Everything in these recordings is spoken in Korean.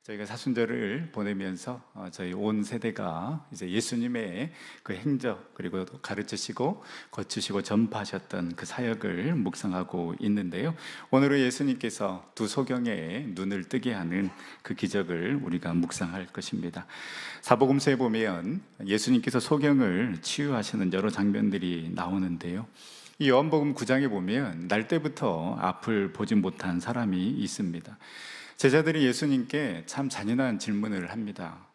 저희가 사순절을 보내면서 저희 온 세대가 이제 예수님의 그 행적 그리고 또 가르치시고 거치시고 전파하셨던 그 사역을 묵상하고 있는데요. 오늘은 예수님께서 두 소경의 눈을 뜨게 하는 그 기적을 우리가 묵상할 것입니다. 사복음서에 보면 예수님께서 소경을 치유하시는 여러 장면들이 나오는데요. 이 요한복음 9장에 보면 날 때부터 앞을 보지 못한 사람이 있습니다. 제자들이 예수님께 참 잔인한 질문을 합니다.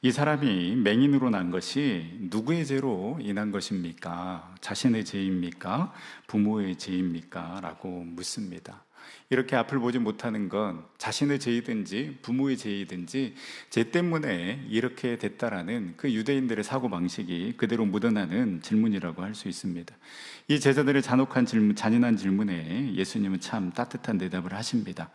이 사람이 맹인으로 난 것이 누구의 죄로 인한 것입니까? 자신의 죄입니까? 부모의 죄입니까? 라고 묻습니다. 이렇게 앞을 보지 못하는 건 자신의 죄이든지 부모의 죄이든지 죄 때문에 이렇게 됐다라는 그 유대인들의 사고방식이 그대로 묻어나는 질문이라고 할 수 있습니다. 이 제자들의 잔혹한 질문, 잔인한 질문에 예수님은 참 따뜻한 대답을 하십니다.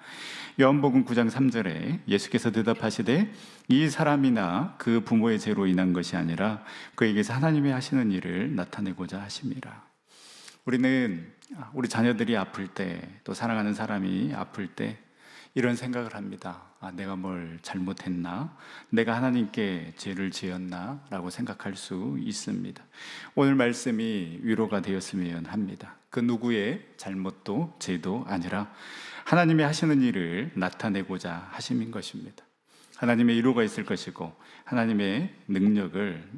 요한복음 9장 3절에 예수께서 대답하시되 이 사람이나 그 부모의 죄로 인한 것이 아니라 그에게서 하나님이 하시는 일을 나타내고자 하심이라. 우리 자녀들이 아플 때, 또 사랑하는 사람이 아플 때 이런 생각을 합니다. 내가 뭘 잘못했나? 내가 하나님께 죄를 지었나? 라고 생각할 수 있습니다. 오늘 말씀이 위로가 되었으면 합니다. 그 누구의 잘못도 죄도 아니라 하나님이 하시는 일을 나타내고자 하심인 것입니다. 하나님의 위로가 있을 것이고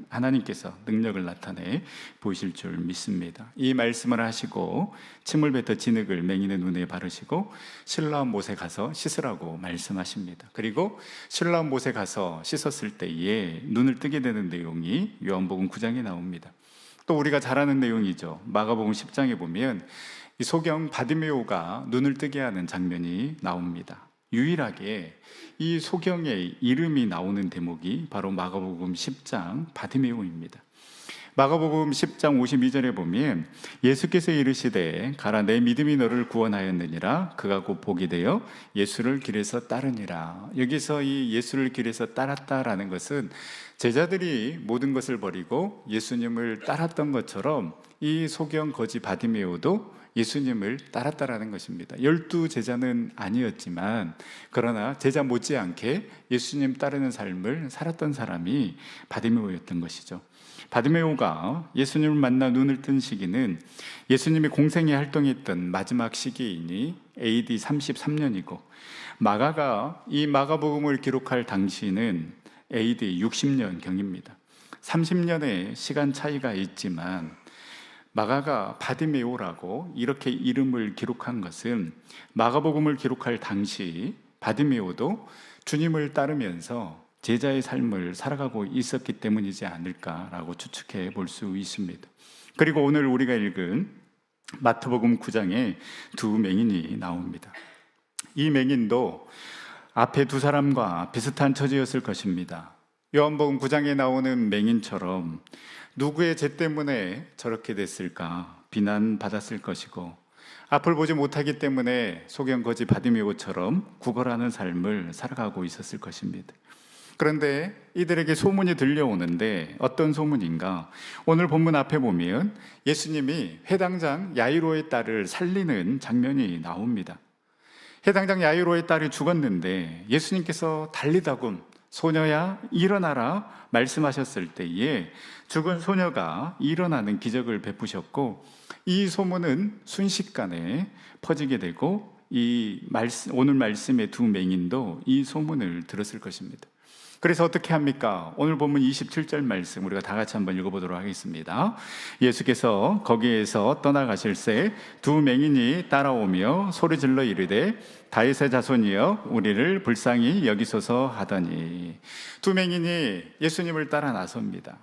하나님께서 능력을 나타내 보이실 줄 믿습니다. 이 말씀을 하시고 침을 뱉어 진흙을 맹인의 눈에 바르시고 실로암 못에 가서 씻으라고 말씀하십니다. 그리고 실로암 못에 가서 씻었을 때에 눈을 뜨게 되는 내용이 요한복음 9장에 나옵니다. 또 우리가 잘 아는 내용이죠. 마가복음 10장에 보면 이 소경 바디메오가 눈을 뜨게 하는 장면이 나옵니다. 유일하게 이 소경의 이름이 나오는 대목이 바로 마가복음 10장 바디메오입니다. 마가복음 10장 52절에 보면 예수께서 이르시되 가라 내 믿음이 너를 구원하였느니라. 그가 곧 복이 되어 예수를 길에서 따르니라. 여기서 이 예수를 길에서 따랐다라는 것은 제자들이 모든 것을 버리고 예수님을 따랐던 것처럼 이 소경 거지 바디메오도 예수님을 따랐다라는 것입니다. 12 제자는 아니었지만 그러나 제자 못지않게 예수님 따르는 삶을 살았던 사람이 바디메오였던 것이죠. 바디메오가 예수님을 만나 눈을 뜬 시기는 예수님이 공생에 활동했던 마지막 시기이니 AD 33년이고 마가가 이 마가복음을 기록할 당시는 AD 60년경입니다. 30년의 시간 차이가 있지만 마가가 바디메오라고 이렇게 이름을 기록한 것은 마가복음을 기록할 당시 바디메오도 주님을 따르면서 제자의 삶을 살아가고 있었기 때문이지 않을까라고 추측해 볼 수 있습니다. 그리고 오늘 우리가 읽은 마태복음 9장에 두 맹인이 나옵니다. 이 맹인도 앞에 두 사람과 비슷한 처지였을 것입니다. 요한복음 9장에 나오는 맹인처럼 누구의 죄 때문에 저렇게 됐을까 비난받았을 것이고 앞을 보지 못하기 때문에 소경 거지 바디메오처럼 구걸하는 삶을 살아가고 있었을 것입니다. 그런데 이들에게 소문이 들려오는데 어떤 소문인가? 오늘 본문 앞에 보면 예수님이 회당장 야이로의 딸을 살리는 장면이 나옵니다. 회당장 야이로의 딸이 죽었는데 예수님께서 달리다굼 소녀야 일어나라 말씀하셨을 때에 죽은 소녀가 일어나는 기적을 베푸셨고 이 소문은 순식간에 퍼지게 되고 오늘 말씀의 두 맹인도 이 소문을 들었을 것입니다. 그래서 어떻게 합니까? 오늘 본문 27절 말씀 우리가 다 같이 한번 읽어보도록 하겠습니다. 예수께서 거기에서 떠나가실새 두 맹인이 따라오며 소리질러 이르되 다윗의 자손이여 우리를 불쌍히 여기소서 하더니 두 맹인이 예수님을 따라 나섭니다.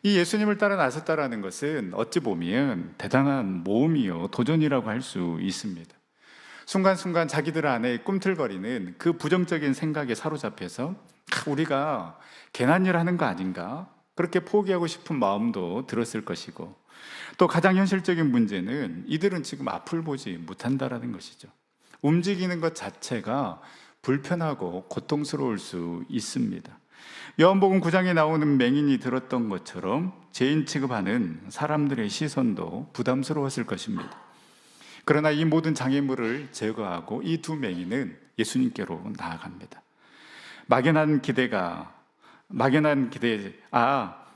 이 예수님을 따라 나섰다라는 것은 어찌 보면 대단한 모험이요 도전이라고 할 수 있습니다. 순간순간 자기들 안에 꿈틀거리는 그 부정적인 생각에 사로잡혀서 우리가 괜한 일 하는 거 아닌가? 그렇게 포기하고 싶은 마음도 들었을 것이고 또 가장 현실적인 문제는 이들은 지금 앞을 보지 못한다라는 것이죠. 움직이는 것 자체가 불편하고 고통스러울 수 있습니다. 요한복음 9장에 나오는 맹인이 들었던 것처럼 죄인 취급하는 사람들의 시선도 부담스러웠을 것입니다. 그러나 이 모든 장애물을 제거하고 이 두 맹인은 예수님께로 나아갑니다. 막연한 기대,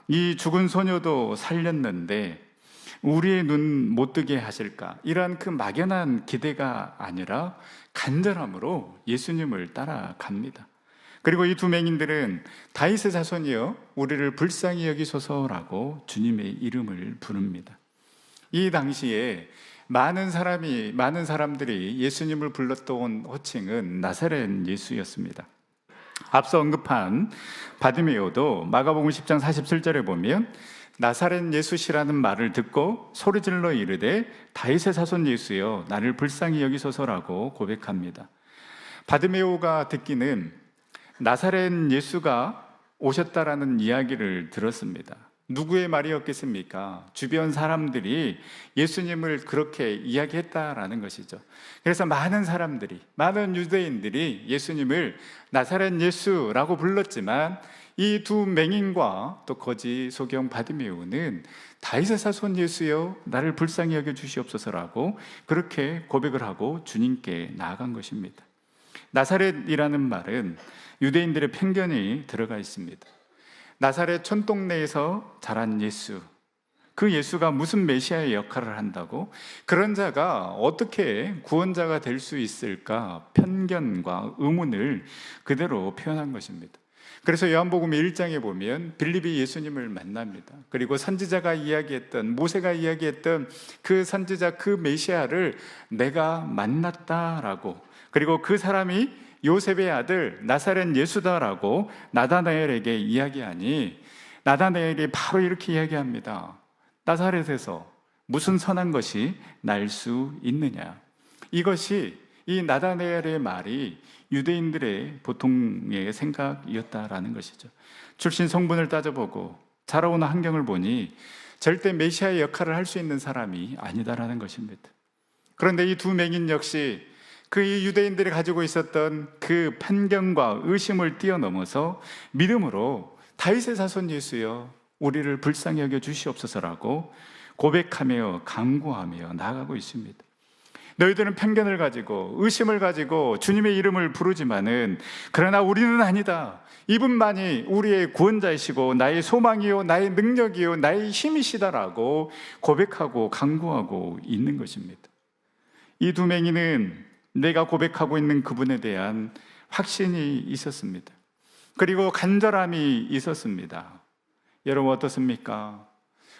이 죽은 소녀도 살렸는데 우리의 눈 못 뜨게 하실까? 이러한 그 막연한 기대가 아니라 간절함으로 예수님을 따라갑니다. 그리고 이 두 맹인들은 다윗의 자손이여 우리를 불쌍히 여기소서라고 주님의 이름을 부릅니다. 이 당시에 많은 사람들이 예수님을 불렀던 호칭은 나사렛 예수였습니다. 앞서 언급한 바디메오도 마가복음 10장 47절에 보면 나사렛 예수시라는 말을 듣고 소리질러 이르되 다윗의 자손 예수여 나를 불쌍히 여기소서라고 고백합니다. 바디메오가 듣기는 나사렛 예수가 오셨다라는 이야기를 들었습니다. 누구의 말이었겠습니까? 주변 사람들이 예수님을 그렇게 이야기했다라는 것이죠. 그래서 많은 유대인들이 예수님을 나사렛 예수라고 불렀지만 이 두 맹인과 또 거지 소경 바디메오는 다윗의 자손 예수여 나를 불쌍히 여겨 주시옵소서라고 그렇게 고백을 하고 주님께 나아간 것입니다. 나사렛이라는 말은 유대인들의 편견이 들어가 있습니다. 나사렛 촌동네에서 자란 예수, 그 예수가 무슨 메시아의 역할을 한다고? 그런 자가 어떻게 구원자가 될 수 있을까? 편견과 의문을 그대로 표현한 것입니다. 그래서 요한복음 1장에 보면 빌립이 예수님을 만납니다. 그리고 선지자가 이야기했던, 모세가 이야기했던 그 선지자, 그 메시아를 내가 만났다라고, 그리고 그 사람이 요셉의 아들 나사렛 예수다라고 나다나엘에게 이야기하니 나다나엘이 바로 이렇게 이야기합니다. 나사렛에서 무슨 선한 것이 날 수 있느냐? 이것이 이 나다나엘의 말이 유대인들의 보통의 생각이었다라는 것이죠. 출신 성분을 따져보고 자라오는 환경을 보니 절대 메시아의 역할을 할 수 있는 사람이 아니다라는 것입니다. 그런데 이 두 맹인 역시 그 유대인들이 가지고 있었던 그 편견과 의심을 뛰어넘어서 믿음으로 다윗의 자손 예수여 우리를 불쌍히 여겨 주시옵소서라고 고백하며 간구하며 나아가고 있습니다. 너희들은 편견을 가지고 의심을 가지고 주님의 이름을 부르지만은 그러나 우리는 아니다. 이분만이 우리의 구원자이시고 나의 소망이요 나의 능력이요 나의 힘이시다라고 고백하고 간구하고 있는 것입니다. 이 두 맹인은 내가 고백하고 있는 그분에 대한 확신이 있었습니다. 그리고 간절함이 있었습니다. 여러분 어떻습니까?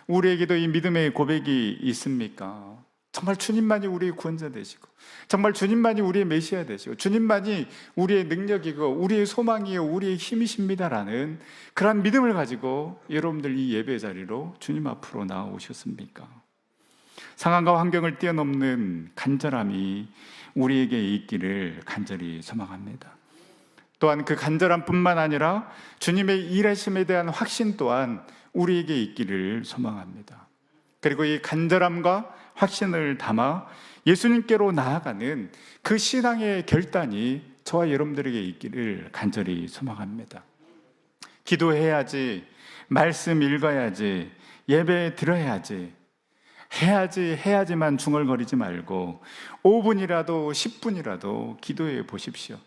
우리에게도 이 믿음의 고백이 있습니까? 정말 주님만이 우리의 구원자 되시고 정말 주님만이 우리의 메시아 되시고 주님만이 우리의 능력이고 우리의 소망이요 우리의 힘이십니다라는 그런 믿음을 가지고 여러분들 이 예배 자리로 주님 앞으로 나오셨습니까? 상황과 환경을 뛰어넘는 간절함이 우리에게 있기를 간절히 소망합니다. 또한 그 간절함뿐만 아니라 주님의 일하심에 대한 확신 또한 우리에게 있기를 소망합니다. 그리고 이 간절함과 확신을 담아 예수님께로 나아가는 그 신앙의 결단이 저와 여러분들에게 있기를 간절히 소망합니다. 기도해야지, 말씀 읽어야지, 예배 들어야지, 해야지만 중얼거리지 말고 5분이라도 10분이라도 기도해 보십시오.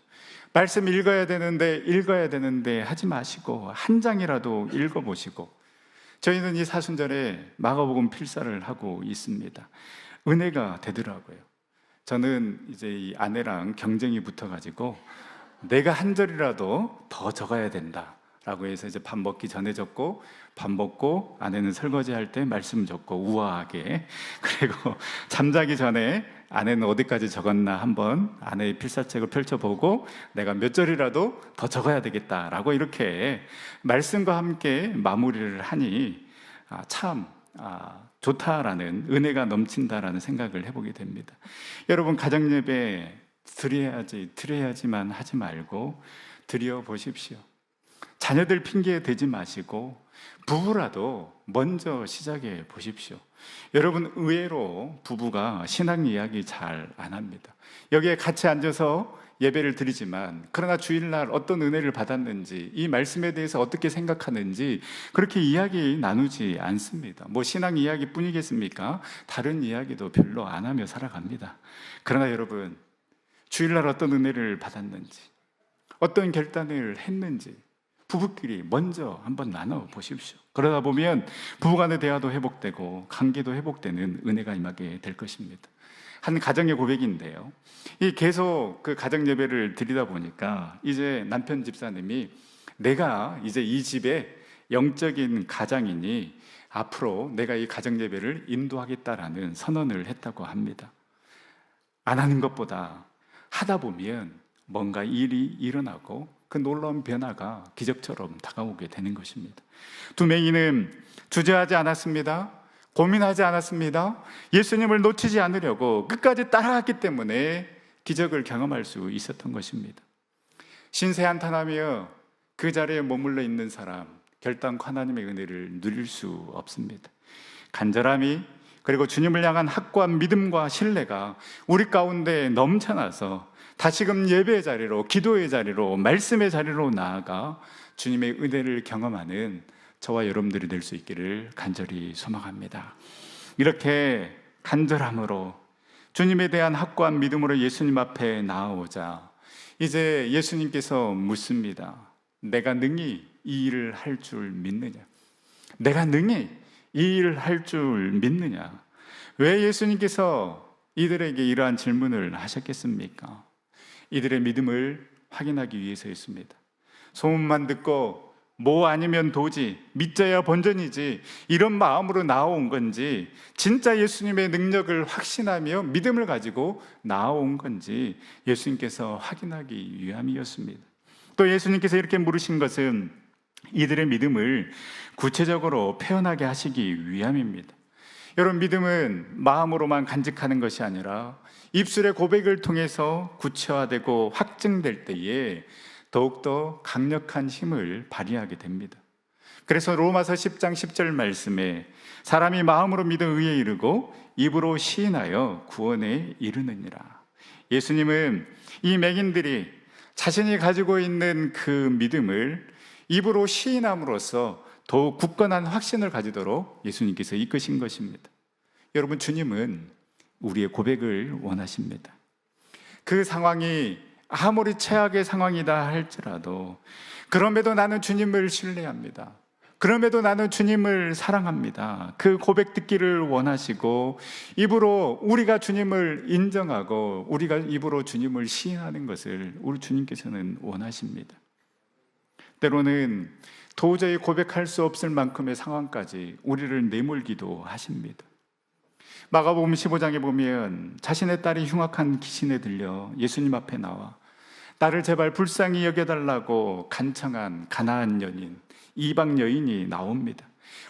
말씀 읽어야 되는데 하지 마시고 한 장이라도 읽어보시고, 저희는 이 사순절에 마가복음 필사를 하고 있습니다. 은혜가 되더라고요. 저는 이제 이 아내랑 경쟁이 붙어가지고 내가 한 절이라도 더 적어야 된다 라고 해서 이제 밥 먹기 전에 적고 밥 먹고 아내는 설거지할 때 말씀 적고 우아하게, 그리고 잠자기 전에 아내는 어디까지 적었나 한번 아내의 필사책을 펼쳐보고 내가 몇 절이라도 더 적어야 되겠다라고 이렇게 말씀과 함께 마무리를 하니 참 좋다라는, 은혜가 넘친다라는 생각을 해보게 됩니다. 여러분 가정예배 드려야지만 하지 말고 드려보십시오. 자녀들 핑계 대지 마시고 부부라도 먼저 시작해 보십시오. 여러분 의외로 부부가 신앙 이야기 잘 안 합니다. 여기에 같이 앉아서 예배를 드리지만 그러나 주일날 어떤 은혜를 받았는지, 이 말씀에 대해서 어떻게 생각하는지 그렇게 이야기 나누지 않습니다. 뭐 신앙 이야기뿐이겠습니까? 다른 이야기도 별로 안 하며 살아갑니다. 그러나 여러분 주일날 어떤 은혜를 받았는지, 어떤 결단을 했는지 부부끼리 먼저 한번 나눠 보십시오. 그러다 보면 부부간의 대화도 회복되고 관계도 회복되는 은혜가 임하게 될 것입니다. 한 가정의 고백인데요. 이 계속 그 가정 예배를 드리다 보니까 이제 남편 집사님이 내가 이제 이 집의 영적인 가장이니 앞으로 내가 이 가정 예배를 인도하겠다라는 선언을 했다고 합니다. 안 하는 것보다 하다 보면 뭔가 일이 일어나고 그 놀라운 변화가 기적처럼 다가오게 되는 것입니다. 두 맹인은 주저하지 않았습니다. 고민하지 않았습니다. 예수님을 놓치지 않으려고 끝까지 따라갔기 때문에 기적을 경험할 수 있었던 것입니다. 신세 한탄하며 그 자리에 머물러 있는 사람, 결단코 하나님의 은혜를 누릴 수 없습니다. 간절함이, 그리고 주님을 향한 확고한 믿음과 신뢰가 우리 가운데 넘쳐나서 다시금 예배의 자리로, 기도의 자리로, 말씀의 자리로 나아가 주님의 은혜를 경험하는 저와 여러분들이 될 수 있기를 간절히 소망합니다. 이렇게 간절함으로 주님에 대한 확고한 믿음으로 예수님 앞에 나아오자 이제 예수님께서 묻습니다. 내가 능히 이 일을 할 줄 믿느냐? 내가 능히 이 일을 할 줄 믿느냐? 왜 예수님께서 이들에게 이러한 질문을 하셨겠습니까? 이들의 믿음을 확인하기 위해서였습니다. 소문만 듣고 뭐 아니면 도지, 믿자야 본전이지, 이런 마음으로 나아온 건지, 진짜 예수님의 능력을 확신하며 믿음을 가지고 나아온 건지 예수님께서 확인하기 위함이었습니다. 또 예수님께서 이렇게 물으신 것은 이들의 믿음을 구체적으로 표현하게 하시기 위함입니다. 여러분, 믿음은 마음으로만 간직하는 것이 아니라 입술의 고백을 통해서 구체화되고 확증될 때에 더욱더 강력한 힘을 발휘하게 됩니다. 그래서 로마서 10장 10절 말씀에 사람이 마음으로 믿어 의에 이르고 입으로 시인하여 구원에 이르느니라. 예수님은 이 맹인들이 자신이 가지고 있는 그 믿음을 입으로 시인함으로써 더욱 굳건한 확신을 가지도록 예수님께서 이끄신 것입니다. 여러분, 주님은 우리의 고백을 원하십니다. 그 상황이 아무리 최악의 상황이다 할지라도 그럼에도 나는 주님을 신뢰합니다. 그럼에도 나는 주님을 사랑합니다. 그 고백 듣기를 원하시고 입으로 우리가 주님을 인정하고 우리가 입으로 주님을 시인하는 것을 우리 주님께서는 원하십니다. 때로는 도저히 고백할 수 없을 만큼의 상황까지 우리를 내몰기도 하십니다. 마가복음 15장에 보면 자신의 딸이 흉악한 귀신에 들려 예수님 앞에 나와 딸을 제발 불쌍히 여겨달라고 간청한 가나안 여인, 이방 여인이 나옵니다.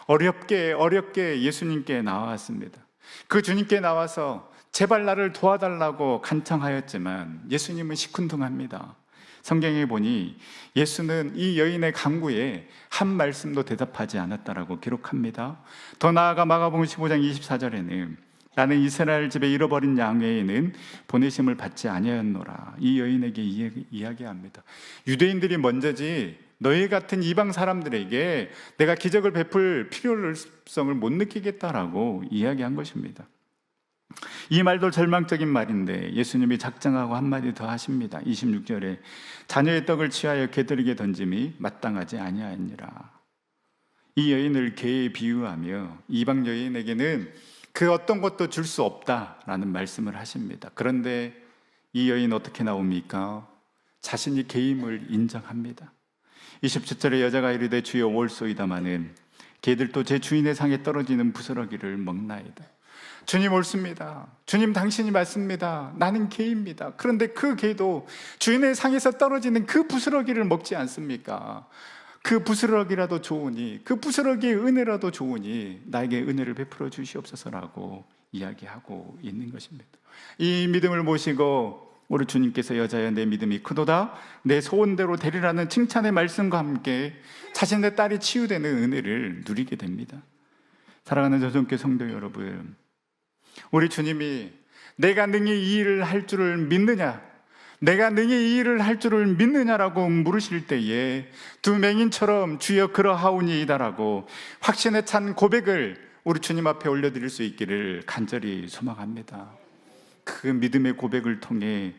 어렵게 예수님께 나왔습니다. 그 주님께 나와서 제발 나를 도와달라고 간청하였지만 예수님은 시큰둥합니다. 성경에 보니 예수는 이 여인의 간구에 한 말씀도 대답하지 않았다라고 기록합니다. 더 나아가 마가복음 15장 24절에는 나는 이스라엘 집에 잃어버린 양 외에는 보내심을 받지 아니하였노라, 이 여인에게 이야기합니다. 유대인들이 먼저지 너희 같은 이방 사람들에게 내가 기적을 베풀 필요성을 못 느끼겠다라고 이야기한 것입니다. 이 말도 절망적인 말인데 예수님이 작정하고 한마디 더 하십니다. 26절에 자녀의 떡을 취하여 개들에게 던짐이 마땅하지 아니하니라. 이 여인을 개에 비유하며 이방 여인에게는 그 어떤 것도 줄 수 없다라는 말씀을 하십니다. 그런데 이 여인 어떻게 나옵니까? 자신이 개임을 인정합니다. 27절에 여자가 이르되 주여 올소이다마는 개들도 제 주인의 상에 떨어지는 부스러기를 먹나이다. 주님 옳습니다. 주님 당신이 맞습니다. 나는 개입니다. 그런데 그 개도 주인의 상에서 떨어지는 그 부스러기를 먹지 않습니까? 그 부스러기라도 좋으니, 그 부스러기의 은혜라도 좋으니 나에게 은혜를 베풀어 주시옵소서라고 이야기하고 있는 것입니다. 이 믿음을 모시고 우리 주님께서 여자여 내 믿음이 크도다, 내 소원대로 되리라는 칭찬의 말씀과 함께 자신의 딸이 치유되는 은혜를 누리게 됩니다. 사랑하는 저전교 성도 여러분, 우리 주님이 내가 능히 이 일을 할 줄을 믿느냐, 내가 능히 이 일을 할 줄을 믿느냐라고 물으실 때에 두 맹인처럼 주여 그러하오니이다라고 확신에 찬 고백을 우리 주님 앞에 올려드릴 수 있기를 간절히 소망합니다. 그 믿음의 고백을 통해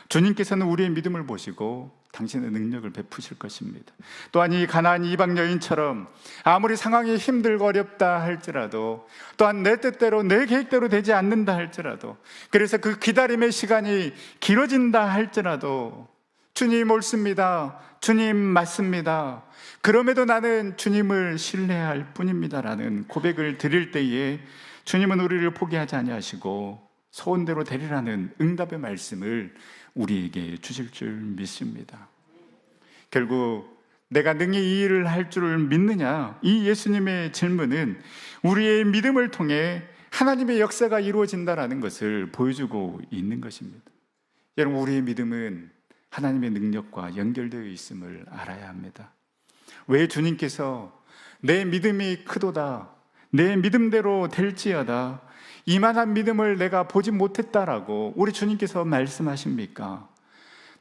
주님께서는 우리의 믿음을 보시고 당신의 능력을 베푸실 것입니다. 또한 이 가나안 이방 여인처럼 아무리 상황이 힘들고 어렵다 할지라도, 또한 내 뜻대로 내 계획대로 되지 않는다 할지라도, 그래서 그 기다림의 시간이 길어진다 할지라도 주님 옳습니다, 주님 맞습니다, 그럼에도 나는 주님을 신뢰할 뿐입니다라는 고백을 드릴 때에 주님은 우리를 포기하지 아니하시고 소원대로 되리라는 응답의 말씀을 우리에게 주실 줄 믿습니다. 결국 내가 능히 이 일을 할 줄을 믿느냐, 이 예수님의 질문은 우리의 믿음을 통해 하나님의 역사가 이루어진다는 것을 보여주고 있는 것입니다. 여러분, 우리의 믿음은 하나님의 능력과 연결되어 있음을 알아야 합니다. 왜 주님께서 내 믿음이 크도다, 내 믿음대로 될지어다, 이만한 믿음을 내가 보지 못했다라고 우리 주님께서 말씀하십니까?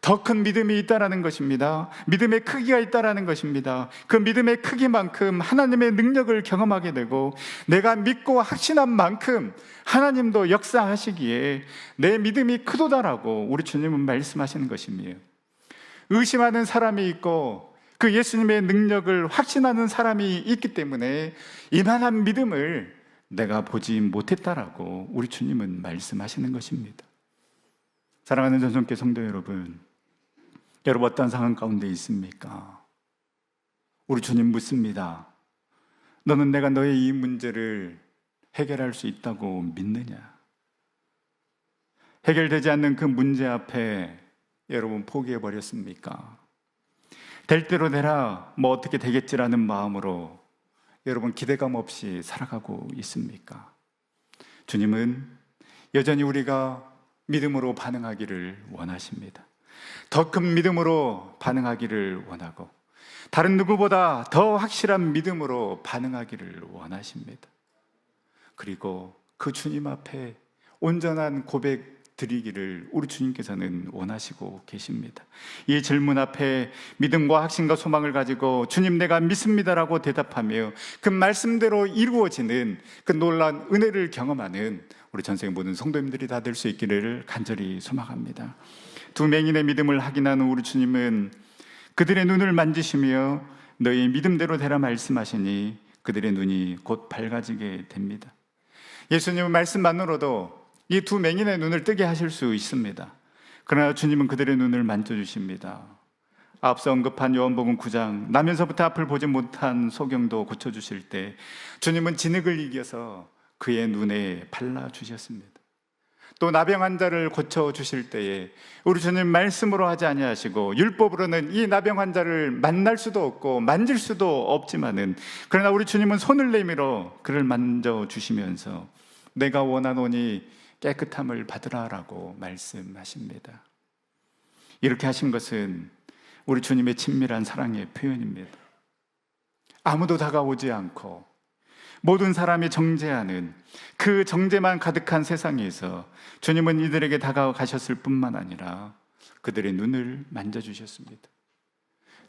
더 큰 믿음이 있다라는 것입니다. 믿음의 크기가 있다라는 것입니다. 그 믿음의 크기만큼 하나님의 능력을 경험하게 되고, 내가 믿고 확신한 만큼 하나님도 역사하시기에 내 믿음이 크도다라고 우리 주님은 말씀하시는 것입니다. 의심하는 사람이 있고 그 예수님의 능력을 확신하는 사람이 있기 때문에 이만한 믿음을 내가 보지 못했다라고 우리 주님은 말씀하시는 것입니다. 사랑하는 전성교 성도 여러분, 여러분 어떤 상황 가운데 있습니까? 우리 주님 묻습니다. 너는 내가 너의 이 문제를 해결할 수 있다고 믿느냐? 해결되지 않는 그 문제 앞에 여러분 포기해버렸습니까? 될 대로 되라, 뭐 어떻게 되겠지라는 마음으로 여러분 기대감 없이 살아가고 있습니까? 주님은 여전히 우리가 믿음으로 반응하기를 원하십니다. 더 큰 믿음으로 반응하기를 원하고, 다른 누구보다 더 확실한 믿음으로 반응하기를 원하십니다. 그리고 그 주님 앞에 온전한 고백 드리기를 우리 주님께서는 원하시고 계십니다. 이 질문 앞에 믿음과 확신과 소망을 가지고 주님 내가 믿습니다라고 대답하며 그 말씀대로 이루어지는 그 놀라운 은혜를 경험하는 우리 전생의 모든 성도님들이 다 될 수 있기를 간절히 소망합니다. 두 맹인의 믿음을 확인하는 우리 주님은 그들의 눈을 만지시며 너희 믿음대로 되라 말씀하시니 그들의 눈이 곧 밝아지게 됩니다. 예수님의 말씀만으로도 이 두 맹인의 눈을 뜨게 하실 수 있습니다. 그러나 주님은 그들의 눈을 만져주십니다. 앞서 언급한 요한복음 9장, 나면서부터 앞을 보지 못한 소경도 고쳐주실 때 주님은 진흙을 이겨서 그의 눈에 발라주셨습니다. 또 나병 환자를 고쳐주실 때에 우리 주님 말씀으로 하지 아니하시고 율법으로는 이 나병 환자를 만날 수도 없고 만질 수도 없지만은, 그러나 우리 주님은 손을 내밀어 그를 만져주시면서 내가 원하노니 깨끗함을 받으라라고 말씀하십니다. 이렇게 하신 것은 우리 주님의 친밀한 사랑의 표현입니다. 아무도 다가오지 않고 모든 사람이 정죄하는 그 정죄만 가득한 세상에서 주님은 이들에게 다가가셨을 뿐만 아니라 그들의 눈을 만져주셨습니다.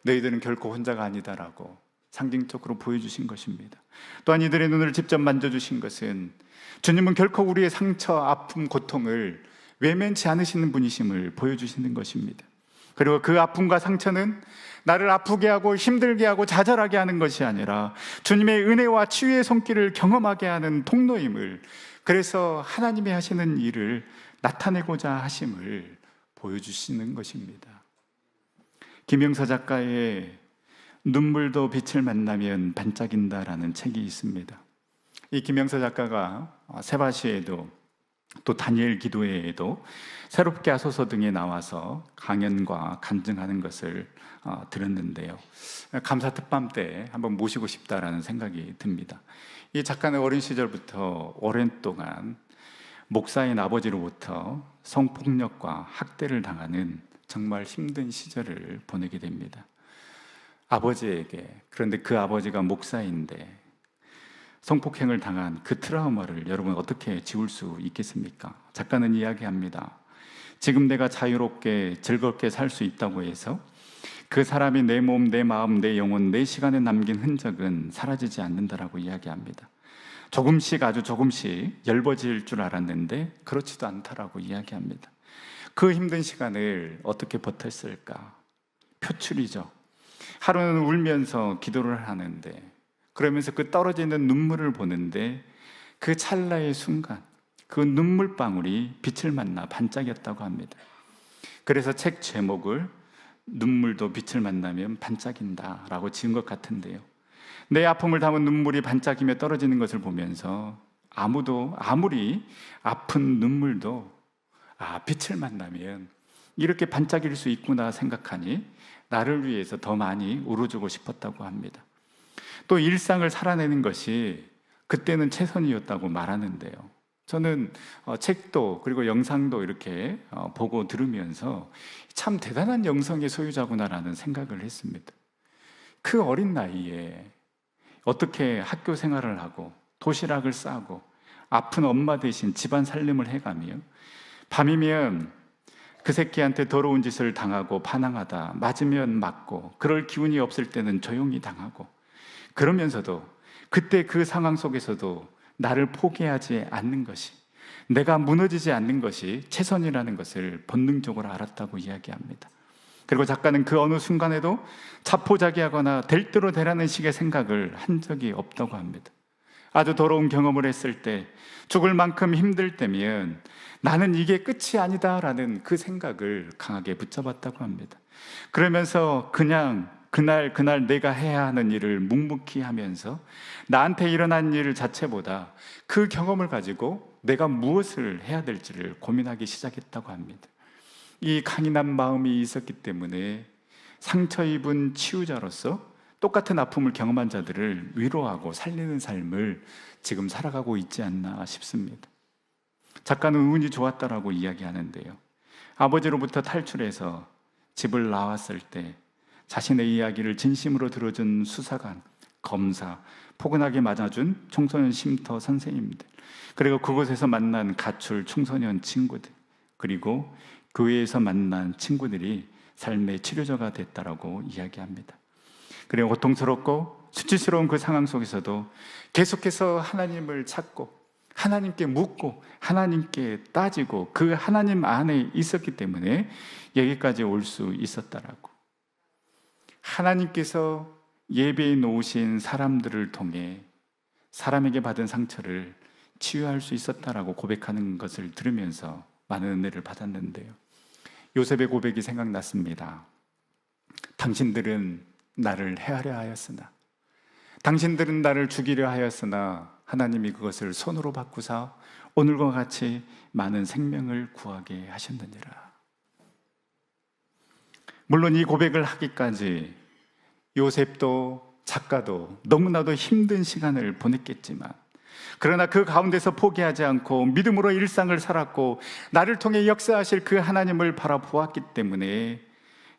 너희들은 결코 혼자가 아니다라고 상징적으로 보여주신 것입니다. 또한 이들의 눈을 직접 만져주신 것은 주님은 결코 우리의 상처, 아픔, 고통을 외면치 않으시는 분이심을 보여주시는 것입니다. 그리고 그 아픔과 상처는 나를 아프게 하고 힘들게 하고 좌절하게 하는 것이 아니라 주님의 은혜와 치유의 손길을 경험하게 하는 통로임을, 그래서 하나님이 하시는 일을 나타내고자 하심을 보여주시는 것입니다. 김영서 작가의 눈물도 빛을 만나면 반짝인다라는 책이 있습니다. 이 김영서 작가가 세바시에도 또 다니엘 기도회에도 새롭게 하소서 등에 나와서 강연과 간증하는 것을 들었는데요. 감사 특밤 때 한번 모시고 싶다라는 생각이 듭니다. 이 작가는 어린 시절부터 오랜 동안 목사인 아버지로부터 성폭력과 학대를 당하는 정말 힘든 시절을 보내게 됩니다. 아버지에게, 그런데 그 아버지가 목사인데 성폭행을 당한 그 트라우마를 여러분 어떻게 지울 수 있겠습니까? 작가는 이야기합니다. 지금 내가 자유롭게 즐겁게 살 수 있다고 해서 그 사람이 내 몸, 내 마음, 내 영혼, 내 시간에 남긴 흔적은 사라지지 않는다라고 이야기합니다. 조금씩, 아주 조금씩 엷어질 줄 알았는데 그렇지도 않다라고 이야기합니다. 그 힘든 시간을 어떻게 버텼을까? 표출이죠. 하루는 울면서 기도를 하는데, 그러면서 그 떨어지는 눈물을 보는데 그 찰나의 순간 그 눈물방울이 빛을 만나 반짝였다고 합니다. 그래서 책 제목을 눈물도 빛을 만나면 반짝인다 라고 지은 것 같은데요, 내 아픔을 담은 눈물이 반짝이며 떨어지는 것을 보면서 아무리 아픈 눈물도 빛을 만나면 이렇게 반짝일 수 있구나 생각하니 나를 위해서 더 많이 울어주고 싶었다고 합니다. 또 일상을 살아내는 것이 그때는 최선이었다고 말하는데요, 저는 책도 그리고 영상도 이렇게 보고 들으면서 참 대단한 영성의 소유자구나라는 생각을 했습니다. 그 어린 나이에 어떻게 학교 생활을 하고 도시락을 싸고 아픈 엄마 대신 집안 살림을 해가며 밤이면 그 새끼한테 더러운 짓을 당하고 반항하다 맞으면 맞고, 그럴 기운이 없을 때는 조용히 당하고, 그러면서도 그때 그 상황 속에서도 나를 포기하지 않는 것이, 내가 무너지지 않는 것이 최선이라는 것을 본능적으로 알았다고 이야기합니다. 그리고 작가는 그 어느 순간에도 자포자기하거나 될 대로 되라는 식의 생각을 한 적이 없다고 합니다. 아주 더러운 경험을 했을 때, 죽을 만큼 힘들 때면 나는 이게 끝이 아니다라는 그 생각을 강하게 붙잡았다고 합니다. 그러면서 그냥 그날 내가 해야 하는 일을 묵묵히 하면서 나한테 일어난 일 자체보다 그 경험을 가지고 내가 무엇을 해야 될지를 고민하기 시작했다고 합니다. 이 강인한 마음이 있었기 때문에 상처 입은 치유자로서 똑같은 아픔을 경험한 자들을 위로하고 살리는 삶을 지금 살아가고 있지 않나 싶습니다. 작가는 운이 좋았다라고 이야기하는데요, 아버지로부터 탈출해서 집을 나왔을 때 자신의 이야기를 진심으로 들어준 수사관, 검사, 포근하게 맞아준 청소년 쉼터 선생님들, 그리고 그곳에서 만난 가출 청소년 친구들, 그리고 교회에서 만난 친구들이 삶의 치료자가 됐다라고 이야기합니다. 그리고 고통스럽고 수치스러운 그 상황 속에서도 계속해서 하나님을 찾고 하나님께 묻고 하나님께 따지고 그 하나님 안에 있었기 때문에 여기까지 올 수 있었다라고, 하나님께서 예배해 놓으신 사람들을 통해 사람에게 받은 상처를 치유할 수 있었다라고 고백하는 것을 들으면서 많은 은혜를 받았는데요, 요셉의 고백이 생각났습니다. 당신들은 나를 해하려 하였으나, 당신들은 나를 죽이려 하였으나 하나님이 그것을 손으로 바꾸사 오늘과 같이 많은 생명을 구하게 하셨느니라. 물론 이 고백을 하기까지 요셉도 작가도 너무나도 힘든 시간을 보냈겠지만, 그러나 그 가운데서 포기하지 않고 믿음으로 일상을 살았고 나를 통해 역사하실 그 하나님을 바라보았기 때문에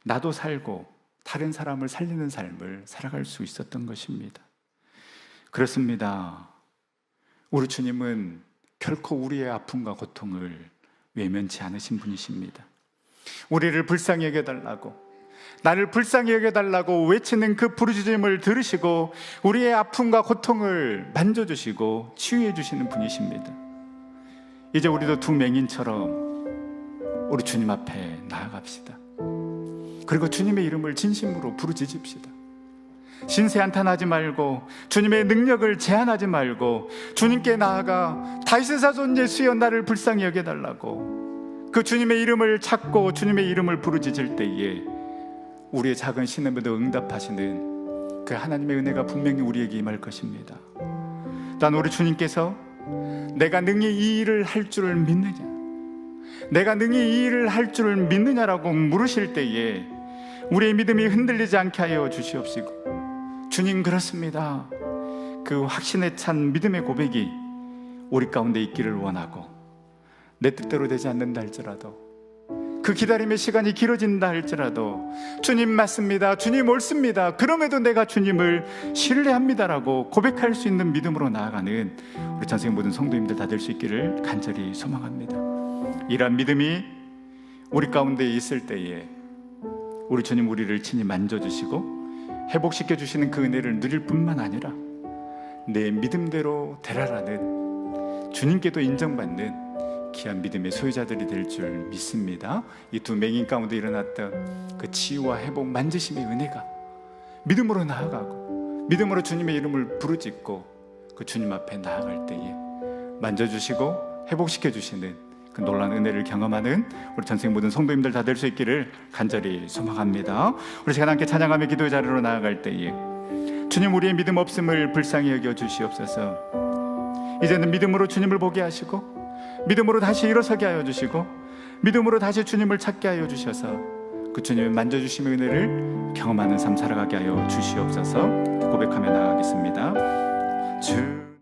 나도 살고 다른 사람을 살리는 삶을 살아갈 수 있었던 것입니다. 그렇습니다. 우리 주님은 결코 우리의 아픔과 고통을 외면치 않으신 분이십니다. 우리를 불쌍히 여겨달라고, 나를 불쌍히 여겨달라고 외치는 그 부르짖음을 들으시고 우리의 아픔과 고통을 만져주시고 치유해 주시는 분이십니다. 이제 우리도 두 맹인처럼 우리 주님 앞에 나아갑시다. 그리고 주님의 이름을 진심으로 부르짖읍시다. 신세한탄하지 말고 주님의 능력을 제한하지 말고 주님께 나아가 다윗의 자손 예수여 나를 불쌍히 여겨달라고 그 주님의 이름을 찾고 주님의 이름을 부르짖을 때에 우리의 작은 신음에도 응답하시는 그 하나님의 은혜가 분명히 우리에게 임할 것입니다. 단 우리 주님께서 내가 능히 이 일을 할 줄을 믿느냐, 내가 능히 이 일을 할 줄을 믿느냐라고 물으실 때에 우리의 믿음이 흔들리지 않게 하여 주시옵시고, 주님 그렇습니다, 그 확신에 찬 믿음의 고백이 우리 가운데 있기를 원하고, 내 뜻대로 되지 않는다 할지라도, 그 기다림의 시간이 길어진다 할지라도 주님 맞습니다, 주님 옳습니다, 그럼에도 내가 주님을 신뢰합니다라고 고백할 수 있는 믿음으로 나아가는 우리 전생 모든 성도님들 다 될 수 있기를 간절히 소망합니다. 이러한 믿음이 우리 가운데 있을 때에 우리 주님 우리를 친히 만져주시고 회복시켜 주시는 그 은혜를 누릴 뿐만 아니라 내 믿음대로 되라라는 주님께도 인정받는 귀한 믿음의 소유자들이 될 줄 믿습니다. 이 두 맹인 가운데 일어났던 그 치유와 회복, 만지심의 은혜가 믿음으로 나아가고 믿음으로 주님의 이름을 부르짖고 그 주님 앞에 나아갈 때에 만져주시고 회복시켜 주시는 그 놀라운 은혜를 경험하는 우리 전생 모든 성도님들 다 될 수 있기를 간절히 소망합니다. 우리 시간 함께 찬양하며 기도의 자리로 나아갈 때에 주님, 우리의 믿음 없음을 불쌍히 여겨 주시옵소서. 이제는 믿음으로 주님을 보게 하시고 믿음으로 다시 일어서게 하여 주시고 믿음으로 다시 주님을 찾게 하여 주셔서 그 주님의 만져주심의 은혜를 경험하는 삶 살아가게 하여 주시옵소서. 고백하며 나아가겠습니다. 주